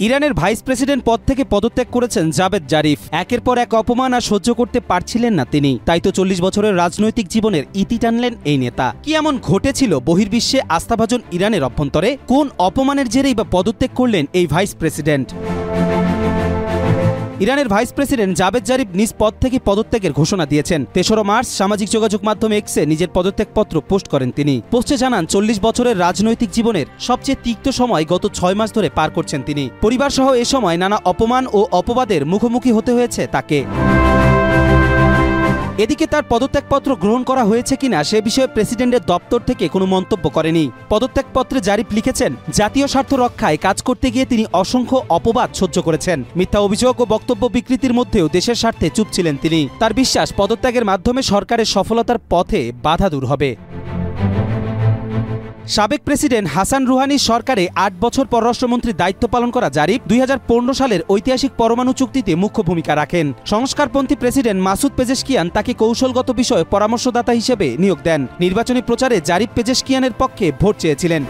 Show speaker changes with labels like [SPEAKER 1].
[SPEAKER 1] ইরানের vice president পদ থেকে পদত্যাগ করেছেন জাভেদ জারিফ। একের পর এক অপমান আর সহ্য করতে পারছিলেন না তিনি, তাই তো 40 বছরের রাজনৈতিক জীবনের ইতি টানলেন এই নেতা। কি এমন ঘটেছিল বহির্বিশ্বে আস্থাভাজন ইরানের অভ্যন্তরে? কোন অপমানের জেরেই বা পদত্যাগ করলেন এই ভাইস প্রেসিডেন্ট? ইরানের ভাইস প্রেসিডেন্ট জাভেদ জারিফ নিজ পদ থেকে পদত্যাগের ঘোষণা দিয়েছেন। 3রা মার্চ সামাজিক যোগাযোগ মাধ্যম এক্সে নিজের পদত্যাগপত্র পোস্ট করেন তিনি। পোস্টে জানান 40 বছরের রাজনৈতিক জীবনের সবচেয়ে তিক্ত সময় গত 6 মাস ধরে পার করছেন তিনি। পরিবার সহ এ সময় নানা অপমান ও অপবাদের মুখোমুখি হতে হয়েছে তাকে। এদিকে তার পদত্যাগপত্র গ্রহণ করা হয়েছে কিনা সে বিষয়ে প্রেসিডেন্টের দপ্তর থেকে কোনো মন্তব্য করেনি। পদত্যাগপত্রে জারিফ লিখেছেন, জাতীয় স্বার্থ রক্ষায় কাজ করতে গিয়ে তিনি অসংখ্য অপবাদ সহ্য করেছেন। মিথ্যা অভিযোগ ও বক্তব্য বিকৃতির মধ্যেও দেশের স্বার্থে চুপ ছিলেন তিনি। তার বিশ্বাস, পদত্যাগের মাধ্যমে সরকারের সফলতার পথে বাধা দূর হবে। সাবেক প্রেসিডেন্ট হাসান রুহানির সরকারে 8 বছর পররাষ্ট্রমন্ত্রীর দায়িত্ব পালন করা জারিফ 2015 সালের ঐতিহাসিক পরমাণু চুক্তিতে মুখ্য ভূমিকা রাখেন। সংস্কারপন্থী প্রেসিডেন্ট মাসুদ পেজেশকিয়ান তাকে কৌশলগত বিষয়ে পরামর্শদাতা হিসেবে নিয়োগ দেন। নির্বাচনী প্রচারে জারিফ পেজেশকিয়ানের পক্ষে ভোট চেয়েছিলেন।